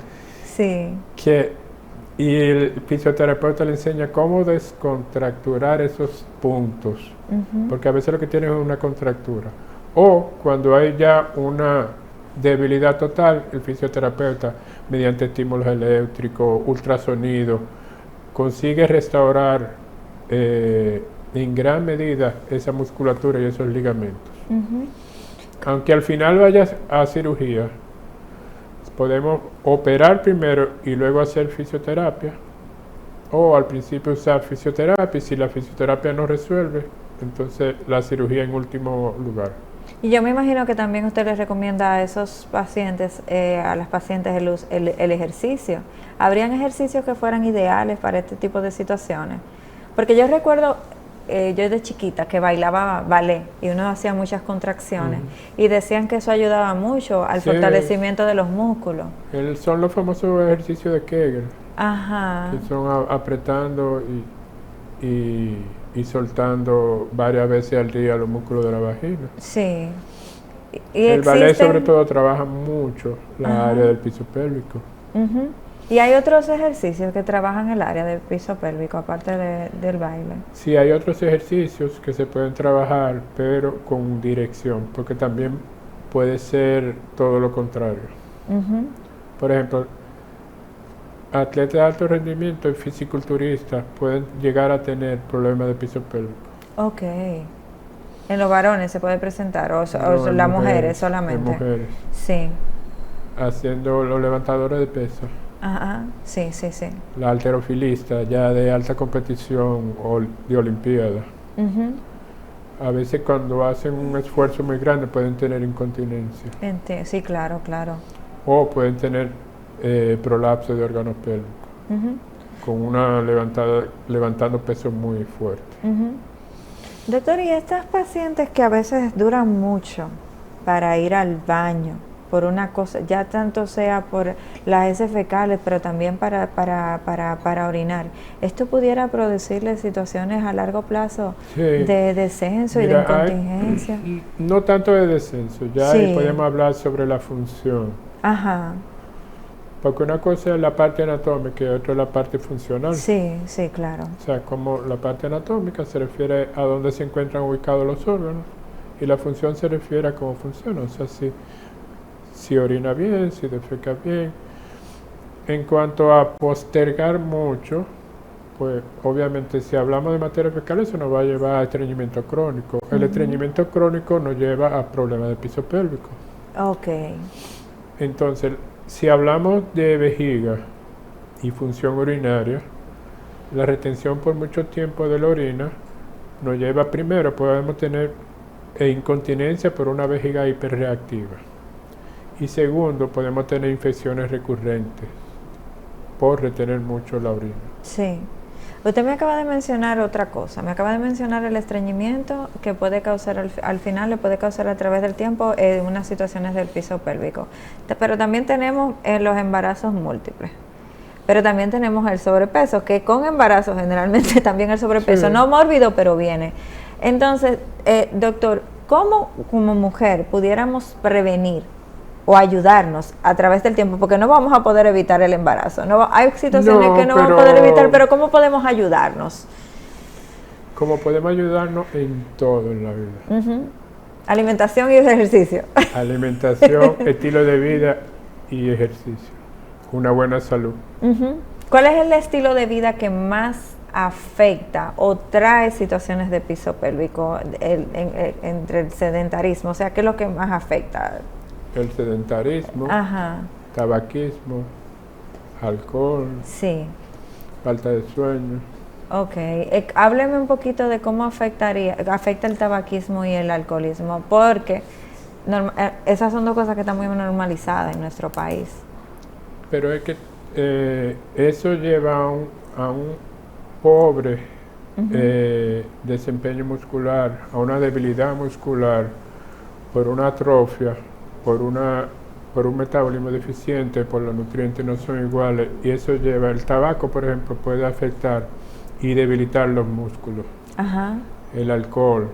y el fisioterapeuta le enseña cómo descontracturar esos puntos, porque a veces lo que tiene es una contractura. O cuando hay ya una debilidad total, el fisioterapeuta, mediante estímulos eléctricos, ultrasonido, consigue restaurar en gran medida esa musculatura y esos ligamentos. Aunque al final vayas a cirugía, podemos operar primero y luego hacer fisioterapia O al principio usar fisioterapia, y si la fisioterapia no resuelve, entonces la cirugía en último lugar. Y yo me imagino que también usted les recomienda a esos pacientes, a las pacientes el ejercicio. ¿Habrían ejercicios que fueran ideales para este tipo de situaciones? Porque yo recuerdo, yo de chiquita, que bailaba ballet y uno hacía muchas contracciones y decían que eso ayudaba mucho al fortalecimiento de los músculos. Son los famosos ejercicios de Kegel, Ajá. que son apretando y soltando varias veces al día los músculos de la vagina. Sí. Y el ballet sobre todo trabaja mucho la área del piso pélvico. ¿Y hay otros ejercicios que trabajan el área del piso pélvico aparte del baile? Sí, hay otros ejercicios que se pueden trabajar, pero con dirección, porque también puede ser todo lo contrario. Por ejemplo, atletas de alto rendimiento y fisiculturistas pueden llegar a tener problemas de piso pélvico. Ok. ¿En los varones se puede presentar o las mujeres solamente? En mujeres. Sí. Haciendo los levantadores de peso. Ajá, sí, sí, sí. La halterofilista ya de alta competición o de olimpiada. A veces cuando hacen un esfuerzo muy grande pueden tener incontinencia. Sí, claro, claro. O pueden tener prolapso de órganos pélvicos. Con una levantando peso muy fuerte. Doctor, ¿y estas pacientes que a veces duran mucho para ir al baño? Por una cosa, ya tanto sea por las heces fecales, pero también para orinar. ¿Esto pudiera producirle situaciones a largo plazo de descenso y de incontinencia? No tanto de descenso, ya ahí podemos hablar sobre la función. Ajá. Porque una cosa es la parte anatómica y otra es la parte funcional. Sí, sí, claro. O sea, como la parte anatómica se refiere a dónde se encuentran ubicados los órganos y la función se refiere a cómo funciona. O sea, si orina bien, si defeca bien. En cuanto a postergar mucho, pues obviamente si hablamos de materia fecal eso nos va a llevar a estreñimiento crónico. El estreñimiento crónico nos lleva a problemas de piso pélvico. Ok. Entonces, si hablamos de vejiga y función urinaria, la retención por mucho tiempo de la orina nos lleva primero, podemos tener incontinencia por una vejiga hiperreactiva. Y segundo, podemos tener infecciones recurrentes por retener mucho la orina. Sí. Usted me acaba de mencionar otra cosa. Me acaba de mencionar el estreñimiento que puede causar, al final le puede causar a través del tiempo unas situaciones del piso pélvico. Pero también tenemos los embarazos múltiples. Pero también tenemos el sobrepeso, que con embarazo generalmente también el sobrepeso, no mórbido, pero viene. Entonces, doctor, ¿cómo como mujer pudiéramos prevenir o ayudarnos a través del tiempo? Porque no vamos a poder evitar el embarazo. Hay situaciones que no vamos a poder evitar, pero ¿cómo podemos ayudarnos? ¿Cómo podemos ayudarnos en todo en la vida? Alimentación y ejercicio. Alimentación, estilo de vida y ejercicio. Una buena salud. ¿Cuál es el estilo de vida que más afecta o trae situaciones de piso pélvico entre el sedentarismo? O sea, ¿qué es lo que más afecta? El sedentarismo, tabaquismo, alcohol, falta de sueño. Ok, hábleme un poquito de cómo afecta el tabaquismo y el alcoholismo, porque esas son dos cosas que están muy normalizadas en nuestro país. Pero es que eso lleva a un pobre desempeño muscular, a una debilidad muscular por una atrofia, por un metabolismo deficiente, por los nutrientes no son iguales, y eso lleva, el tabaco por ejemplo puede afectar y debilitar los músculos. El alcohol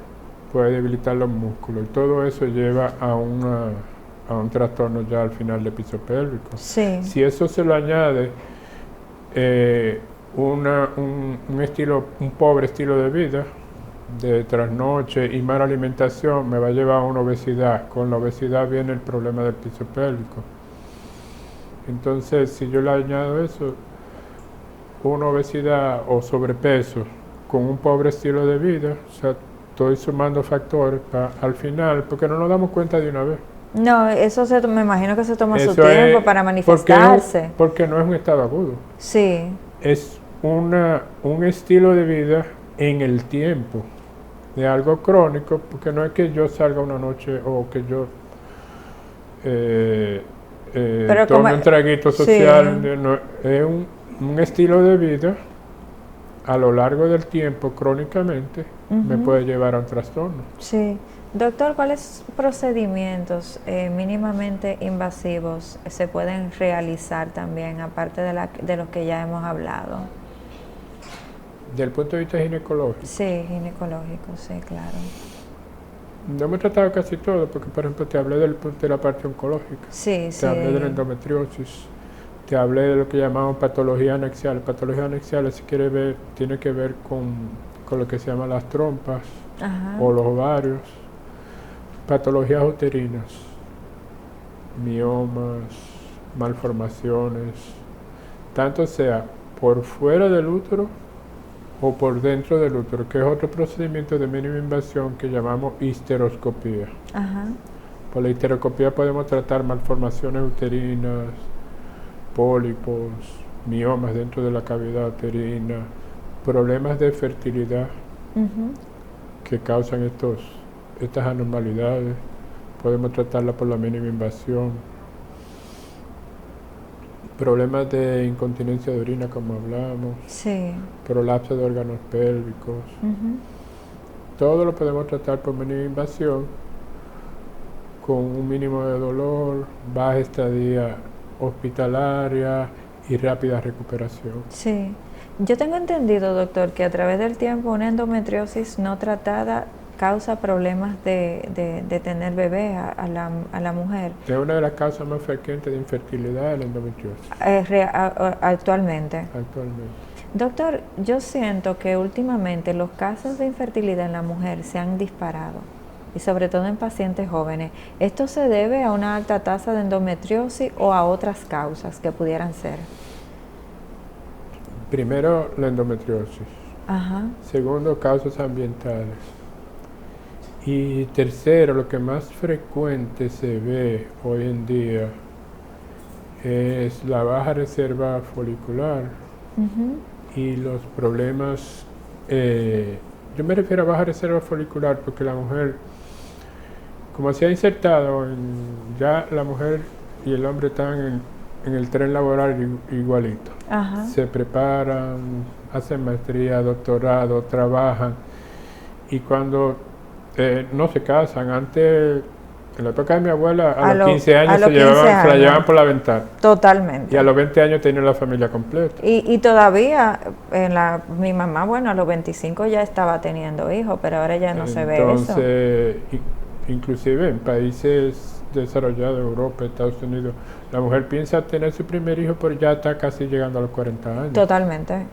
puede debilitar los músculos, y todo eso lleva a un trastorno ya al final de piso pélvico. Si eso se lo añade un pobre estilo de vida, de trasnoche y mala alimentación, me va a llevar a una obesidad. Con la obesidad viene el problema del piso pélvico. Entonces, si yo le añado eso, una obesidad o sobrepeso con un pobre estilo de vida, o sea, estoy sumando factores al final, porque no nos damos cuenta de una vez. No, eso me imagino que se toma su tiempo para manifestarse. Porque no es un estado agudo. Sí. Es un estilo de vida en el tiempo, de algo crónico, porque no es que yo salga una noche o que yo tome un traguito social, sí. No, es un estilo de vida a lo largo del tiempo, crónicamente, me puede llevar a un trastorno. Sí. Doctor, ¿cuáles procedimientos mínimamente invasivos se pueden realizar también, aparte de los que ya hemos hablado? ¿Desde el punto de vista ginecológico? Sí, ginecológico, sí, claro. No hemos tratado casi todo, porque por ejemplo te hablé de la parte oncológica. Sí, te hablé de la endometriosis, te hablé de lo que llamamos patología anexial. Patología anexial, si quiere ver, tiene que ver con lo que se llama las trompas o los ovarios. Patologías uterinas, miomas, malformaciones, tanto sea por fuera del útero o por dentro del útero, que es otro procedimiento de mínima invasión que llamamos histeroscopía. Por la histeroscopía podemos tratar malformaciones uterinas, pólipos, miomas dentro de la cavidad uterina, problemas de fertilidad que causan estas anormalidades, podemos tratarla por la mínima invasión. Problemas de incontinencia de orina, como hablamos, prolapso de órganos pélvicos, todo lo podemos tratar por mínima invasión, con un mínimo de dolor, baja estadía hospitalaria y rápida recuperación. Sí, yo tengo entendido, doctor, que a través del tiempo una endometriosis no tratada causa problemas de tener bebé a la mujer. Es una de las causas más frecuentes de infertilidad, la endometriosis. Actualmente. Actualmente. Doctor, yo siento que últimamente los casos de infertilidad en la mujer se han disparado, y sobre todo en pacientes jóvenes. ¿Esto se debe a una alta tasa de endometriosis o a otras causas que pudieran ser? Primero, la endometriosis. Segundo, causas ambientales. Y tercero, lo que más frecuente se ve hoy en día es la baja reserva folicular y los problemas, yo me refiero a baja reserva folicular porque la mujer, como se ha insertado, ya la mujer y el hombre están en el tren laboral igualito. Se preparan, hacen maestría, doctorado, trabajan, y cuando no se casan, antes, en la época de mi abuela, a los 15 años se la llevaban por la ventana. Totalmente. Y a los 20 años tenía la familia completa. Y todavía, mi mamá, bueno, a los 25 ya estaba teniendo hijos, pero ahora ya no se ve eso. Entonces, inclusive en países desarrollados, Europa, Estados Unidos, la mujer piensa tener su primer hijo, pero ya está casi llegando a los 40 años. Totalmente.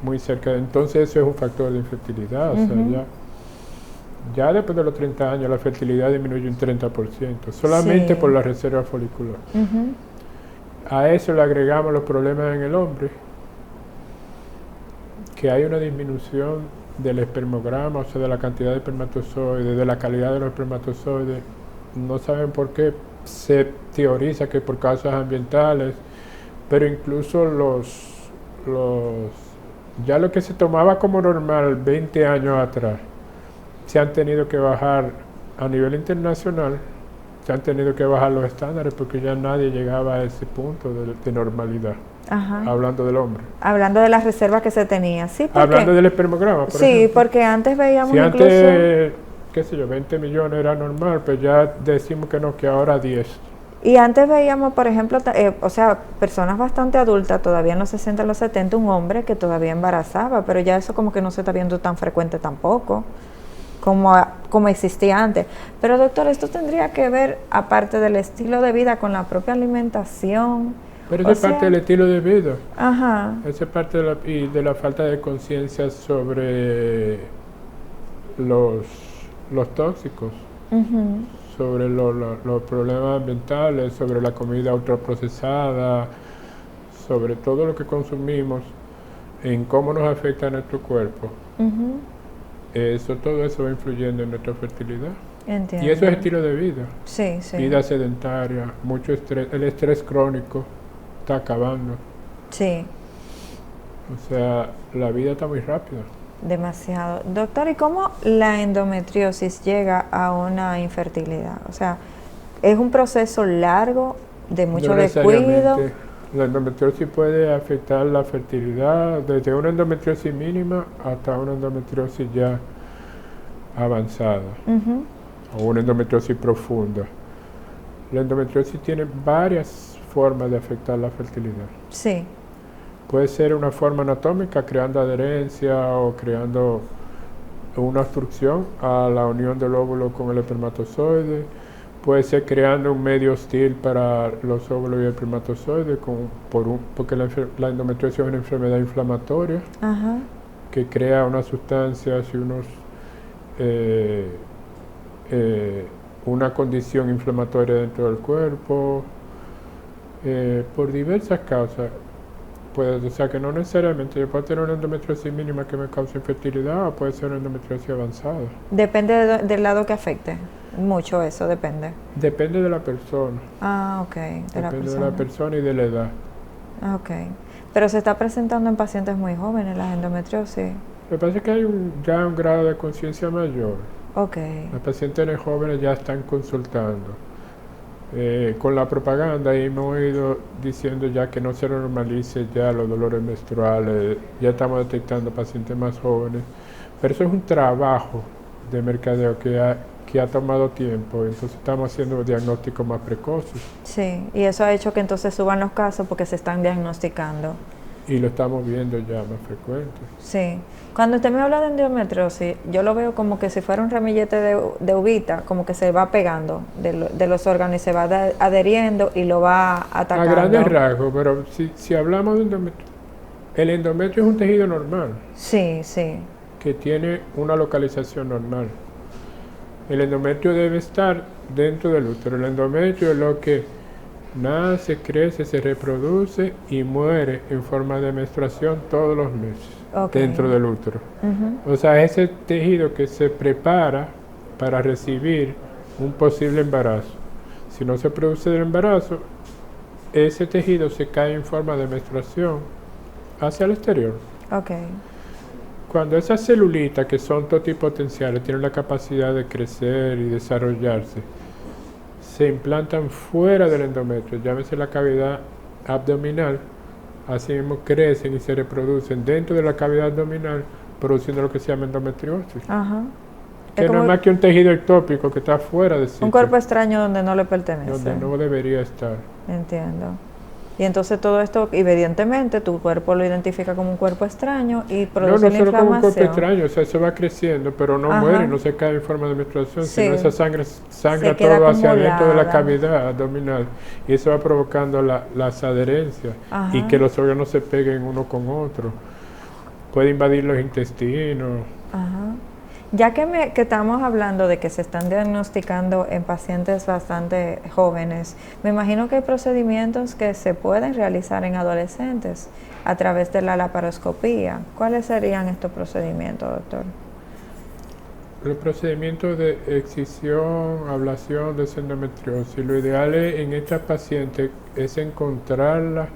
Muy cerca. Entonces eso es un factor de infertilidad. O sea, ya después de los 30 años la fertilidad disminuye un 30%, solamente por la reserva folicular. A eso le agregamos los problemas en el hombre, que hay una disminución del espermograma, o sea, de la cantidad de espermatozoides, de la calidad de los espermatozoides. No saben por qué, se teoriza que por causas ambientales, pero incluso ya lo que se tomaba como normal 20 años atrás, se han tenido que bajar a nivel internacional, se han tenido que bajar los estándares porque ya nadie llegaba a ese punto de normalidad. Hablando del hombre. Hablando de las reservas que se tenía, sí. Hablando del espermograma, por ejemplo. Porque antes veíamos si antes, qué sé yo, 20 millones era normal, pues ya decimos que no, que ahora 10. Y antes veíamos, por ejemplo, personas bastante adultas, todavía en los 60, los 70, un hombre que todavía embarazaba, pero ya eso como que no se está viendo tan frecuente tampoco, como existía antes. Pero doctor, esto tendría que ver, aparte del estilo de vida, con la propia alimentación. Pero eso es parte del estilo de vida. Eso es parte de la falta de conciencia sobre los tóxicos, sobre los problemas ambientales, sobre la comida ultraprocesada, sobre todo lo que consumimos, en cómo nos afecta a nuestro cuerpo. Todo eso va influyendo en nuestra fertilidad. Entiendo. Y eso es estilo de vida. Sí. Vida sedentaria, mucho estrés, el estrés crónico está acabando. Sí. O sea, la vida está muy rápida. Demasiado. Doctor, ¿y cómo la endometriosis llega a una infertilidad? O sea, ¿es un proceso largo de mucho No descuido? necesariamente. La endometriosis puede afectar la fertilidad desde una endometriosis mínima hasta una endometriosis ya avanzada Ujú. o una endometriosis profunda. La endometriosis tiene varias formas de afectar la fertilidad. Sí. Puede ser una forma anatómica, creando adherencia o creando una obstrucción a la unión del óvulo con el espermatozoide. Puede ser creando un medio hostil para los óvulos y el espermatozoide, porque la endometriosis es una enfermedad inflamatoria Ajá. que crea unas sustancias y una condición inflamatoria dentro del cuerpo, por diversas causas. O sea que no necesariamente yo puedo tener una endometriosis mínima que me cause infertilidad o puede ser una endometriosis avanzada. Depende del lado que afecte. Mucho eso depende. Depende de la persona. Ah, ok. Depende de la persona y de la edad. Ah, ok. Pero se está presentando en pacientes muy jóvenes la endometriosis. Lo que pasa es que hay ya un grado de conciencia mayor. Ok. Los pacientes jóvenes ya están consultando. Con la propaganda hemos ido diciendo ya que no se normalice ya los dolores menstruales, ya estamos detectando pacientes más jóvenes, pero eso es un trabajo de mercadeo que ha tomado tiempo, entonces estamos haciendo diagnósticos más precoces. Sí, y eso ha hecho que entonces suban los casos porque se están diagnosticando. Y lo estamos viendo ya más frecuente. Sí. Cuando usted me habla de endometriosis, yo lo veo como que si fuera un ramillete de uvita, como que se va pegando de los órganos y se va adheriendo y lo va atacando. A grandes rasgos, pero si hablamos de endometrio, el endometrio es un tejido normal. Sí, sí. Que tiene una localización normal. El endometrio debe estar dentro del útero. El endometrio es lo que nace, crece, se reproduce y muere en forma de menstruación todos los meses dentro del útero. O sea, ese tejido que se prepara para recibir un posible embarazo. Si no se produce el embarazo, ese tejido se cae en forma de menstruación hacia el exterior. Okay. Cuando esas celulitas, que son totipotenciales, tienen la capacidad de crecer y desarrollarse, se implantan fuera del endometrio, llámese la cavidad abdominal, así mismo crecen y se reproducen dentro de la cavidad abdominal, produciendo lo que se llama endometriosis. Ajá. Que no es más que un tejido ectópico que está fuera de sitio. Un cuerpo extraño donde no le pertenece. Donde no debería estar. Entiendo. Y entonces todo esto, evidentemente, tu cuerpo lo identifica como un cuerpo extraño y produce la inflamación. No solo como un cuerpo extraño, o sea, eso va creciendo, pero no muere, no se cae en forma de menstruación, sino esa sangre sangra todo hacia adentro de la cavidad abdominal y eso va provocando las adherencias y que los órganos se peguen uno con otro. Puede invadir los intestinos. Ajá. Ya que estamos hablando de que se están diagnosticando en pacientes bastante jóvenes, me imagino que hay procedimientos que se pueden realizar en adolescentes a través de la laparoscopía. ¿Cuáles serían estos procedimientos, doctor? Los procedimientos de excisión, ablación de endometriosis. Lo ideal en estas pacientes es encontrarla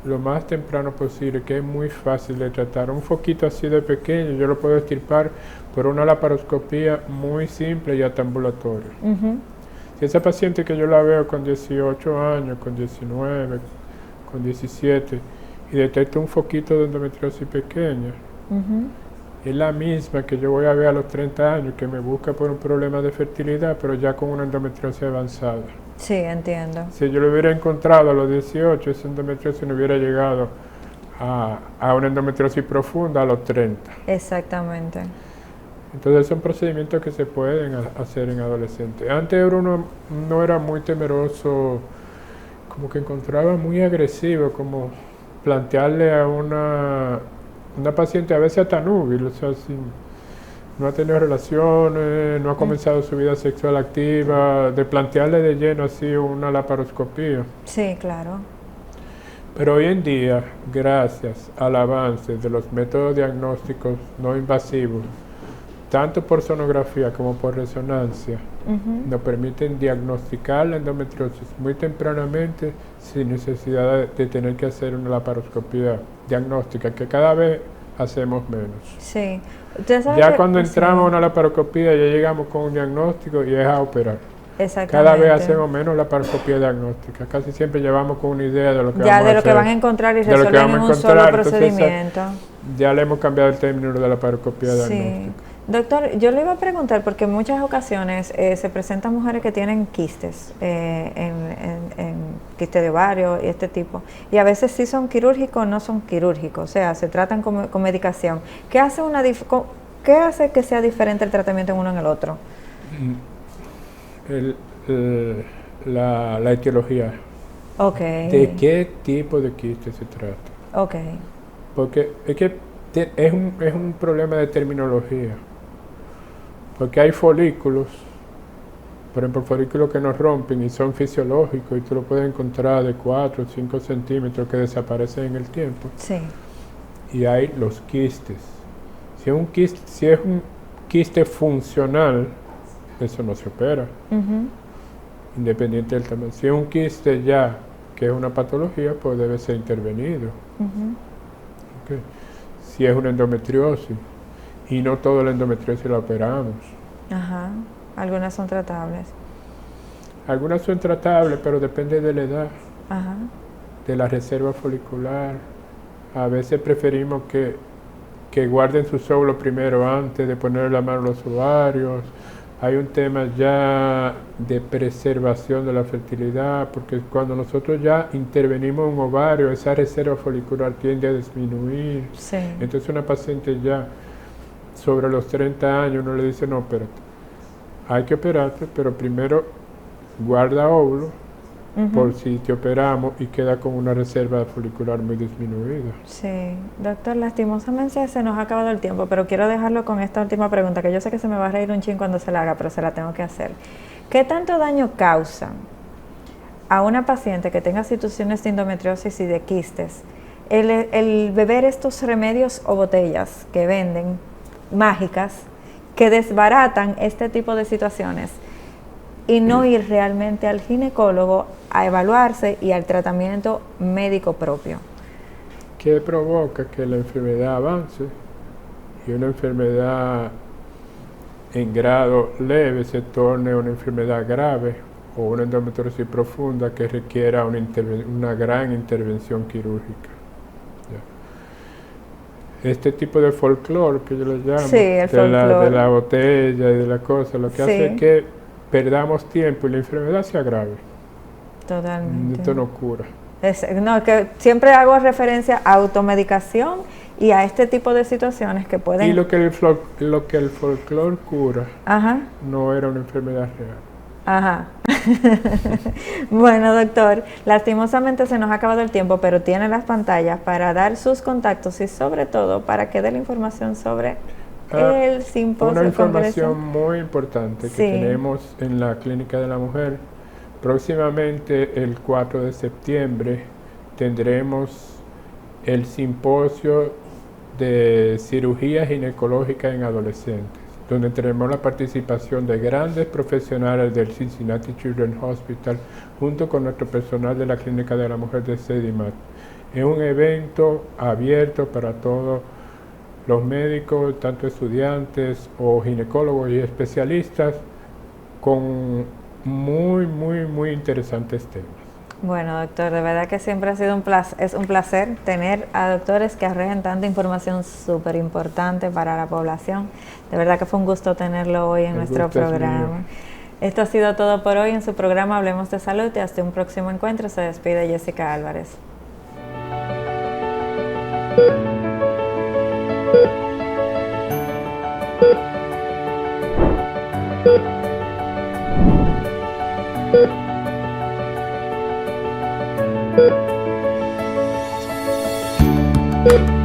lo más temprano posible, que es muy fácil de tratar. Un foquito así de pequeño, yo lo puedo extirpar por una laparoscopía muy simple y hasta ambulatoria. Si esa paciente que yo la veo con 18 años, con 19, con 17, y detecto un foquito de endometriosis pequeña, es la misma que yo voy a ver a los 30 años, que me busca por un problema de fertilidad, pero ya con una endometriosis avanzada. Sí, entiendo. Si yo lo hubiera encontrado a los 18, esa endometriosis no hubiera llegado a una endometriosis profunda a los 30. Exactamente. Entonces son procedimientos que se pueden hacer en adolescentes. Antes uno no era muy temeroso, como que encontraba muy agresivo, como plantearle a una paciente a veces hasta núbil, o sea, no ha tenido relaciones, no ha comenzado su vida sexual activa, de plantearle de lleno así una laparoscopía. Sí, claro. Pero hoy en día, gracias al avance de los métodos diagnósticos no invasivos, tanto por sonografía como por resonancia, nos permiten diagnosticar la endometriosis muy tempranamente sin necesidad de tener que hacer una laparoscopía diagnóstica, que cada vez hacemos menos. Sí. ¿Sabe Ya que, cuando entramos a una laparoscopía ya llegamos con un diagnóstico y es a operar. Exactamente. Cada vez hacemos menos laparoscopía diagnóstica. Casi siempre llevamos con una idea de lo que vamos a hacer. Ya de lo que van a encontrar y resolver en un solo procedimiento. Ya le hemos cambiado el término de la laparoscopía diagnóstica. Doctor, yo le iba a preguntar, porque en muchas ocasiones se presentan mujeres que tienen quistes, en quistes de ovario y este tipo, y a veces sí son quirúrgicos o no son quirúrgicos, o sea, se tratan con medicación. ¿Qué hace que sea diferente el tratamiento en uno en el otro? La etiología. Okay. ¿De qué tipo de quiste se trata? Okay. Porque es que es un problema de terminología. Porque hay folículos, por ejemplo, folículos que no rompen y son fisiológicos y tú lo puedes encontrar de 4 o 5 centímetros que desaparecen en el tiempo. Sí. Y hay los quistes. Si es un quiste funcional, eso no se opera, independiente del tamaño. Si es un quiste ya que es una patología, pues debe ser intervenido. Okay. Si es una endometriosis, y no toda la endometriosis la operamos. Ajá. Algunas son tratables. Algunas son tratables, pero depende de la edad, Ajá. de la reserva folicular. A veces preferimos que guarden sus óvulos primero antes de poner la mano en los ovarios. Hay un tema ya de preservación de la fertilidad, porque cuando nosotros ya intervenimos en un ovario, esa reserva folicular tiende a disminuir. Sí. Entonces una paciente ya sobre los 30 años, uno le dice, no, espérate, hay que operarte, pero primero guarda óvulos, por si te operamos y queda con una reserva folicular muy disminuida. Sí, doctor, lastimosamente se nos ha acabado el tiempo, pero quiero dejarlo con esta última pregunta, que yo sé que se me va a reír un chin cuando se la haga, pero se la tengo que hacer. ¿Qué tanto daño causa a una paciente que tenga situaciones de endometriosis y de quistes el beber estos remedios o botellas que venden, mágicas, que desbaratan este tipo de situaciones, y no ir realmente al ginecólogo a evaluarse y al tratamiento médico propio? ¿Qué provoca que la enfermedad avance y una enfermedad en grado leve se torne una enfermedad grave o una endometriosis profunda que requiera una gran intervención quirúrgica? Este tipo de folclore que yo le llamo, sí, de la botella y de la cosa, lo que hace es que perdamos tiempo y la enfermedad se agrave. Totalmente. Esto no cura. No, que siempre hago referencia a automedicación y a este tipo de situaciones que pueden... Y lo que el folclore cura, no era una enfermedad real. Ajá. Bueno, doctor, lastimosamente se nos ha acabado el tiempo, pero tiene las pantallas para dar sus contactos y sobre todo para que dé la información sobre el simposio. Una información muy importante que tenemos en la Clínica de la Mujer. Próximamente, el 4 de septiembre, tendremos el simposio de cirugía ginecológica en adolescentes, donde tenemos la participación de grandes profesionales del Cincinnati Children's Hospital, junto con nuestro personal de la Clínica de la Mujer de CEDIMAT. Es un evento abierto para todos los médicos, tanto estudiantes o ginecólogos y especialistas, con muy interesantes temas. Bueno, doctor, de verdad que siempre ha sido es un placer tener a doctores que arrojen tanta información súper importante para la población. De verdad que fue un gusto tenerlo hoy en nuestro programa. Esto ha sido todo por hoy en su programa Hablemos de Salud, y hasta un próximo encuentro. Se despide Jessica Álvarez. Thank you.